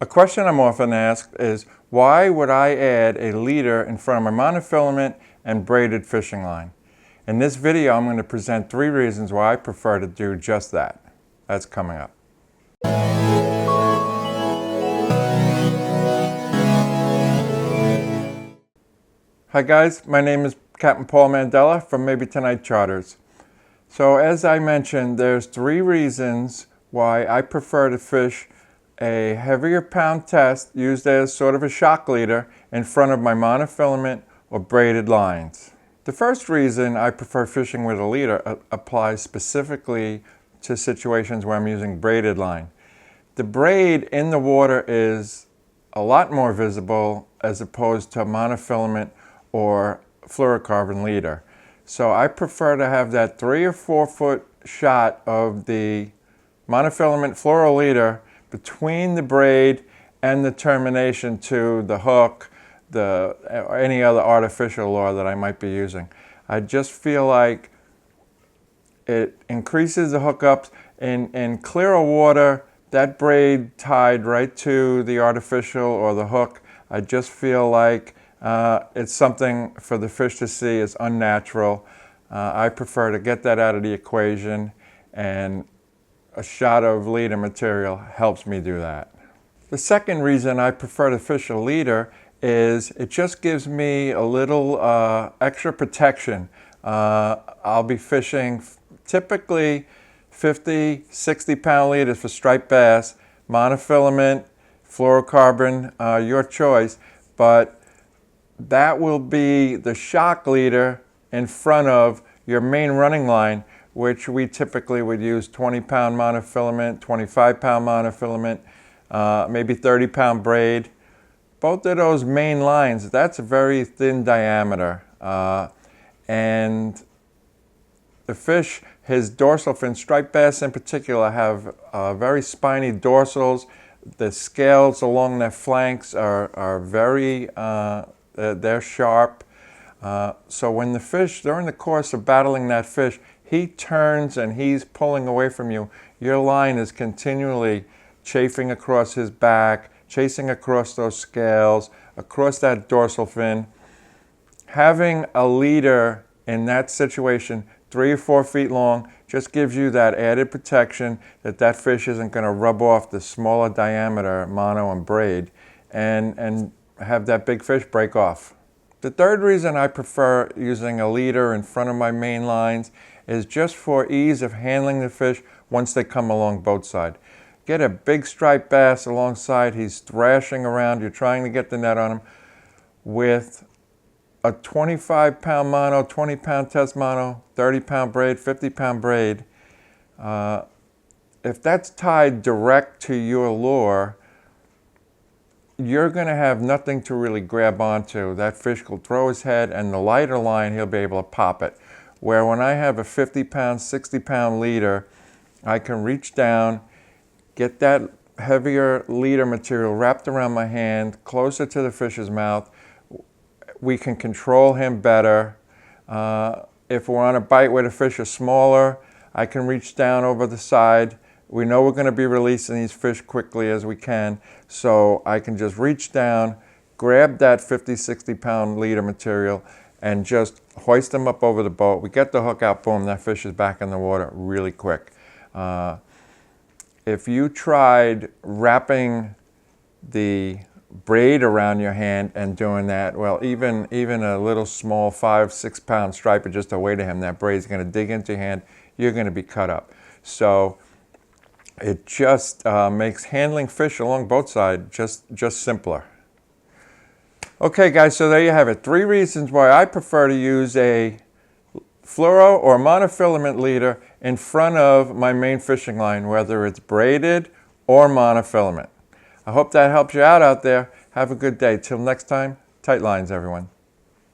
A question I'm often asked is, why would I add a leader in front of my monofilament and braided fishing line? In this video, I'm going to present 3 reasons why I prefer to do just that. That's coming up. Hi guys, my name is Captain Paul Mandela from Maybe Tonight Charters. So as I mentioned, there's 3 reasons why I prefer to fish a heavier pound test used as sort of a shock leader in front of my monofilament or braided lines. The first reason I prefer fishing with a leader applies specifically to situations where I'm using braided line. The braid in the water is a lot more visible as opposed to a monofilament or fluorocarbon leader. So I prefer to have that 3 or 4 foot shot of the monofilament fluoro leader between the braid and the termination to the hook, or any other artificial lure that I might be using. I just feel like it increases the hookups. In clearer water, that braid tied right to the artificial or the hook, I just feel like it's something for the fish to see. It's unnatural. I prefer to get that out of the equation, and a shot of leader material helps me do that. The second reason I prefer to fish a leader is it just gives me a little extra protection. I'll be fishing typically 50, 60 pound leaders for striped bass, monofilament, fluorocarbon, your choice, but that will be the shock leader in front of your main running line, which we typically would use 20 pound monofilament, 25 pound monofilament, maybe 30 pound braid. Both of those main lines, that's a very thin diameter. And the fish, his dorsal fin, striped bass in particular, have very spiny dorsals. The scales along their flanks are very, they're sharp. So when the fish, during the course of battling that fish, he turns and he's pulling away from you, your line is continually chafing across his back, chasing across those scales, across that dorsal fin. Having a leader in that situation, 3 or 4 feet long, just gives you that added protection that that fish isn't going to rub off the smaller diameter mono and braid and have that big fish break off. The third reason I prefer using a leader in front of my main lines is just for ease of handling the fish once they come along boatside. Get a big striped bass alongside, he's thrashing around, you're trying to get the net on him. With a 25 pound mono, 20 pound test mono, 30 pound braid, 50 pound braid, if that's tied direct to your lure, you're going to have nothing to really grab onto. That fish will throw his head, and the lighter line, he'll be able to pop it. Where when I have a 50 pound, 60 pound leader, I can reach down, get that heavier leader material wrapped around my hand, closer to the fish's mouth. We can control him better. If we're on a bite where the fish are smaller, I can reach down over the side. We know we're going to be releasing these fish quickly as we can, so I can just reach down, grab that 50, 60 pound leader material, and just hoist them up over the boat. We get the hook out, boom, that fish is back in the water really quick. If you tried wrapping the braid around your hand and doing that, well, even a little small 5, 6 pound striper just to weight him, that braid's going to dig into your hand, you're going to be cut up. So it just makes handling fish along boatside just simpler. Okay guys, so there you have it. 3 reasons why I prefer to use a fluoro or monofilament leader in front of my main fishing line, whether it's braided or monofilament. I hope that helps you out there. Have a good day. Till next time, tight lines everyone.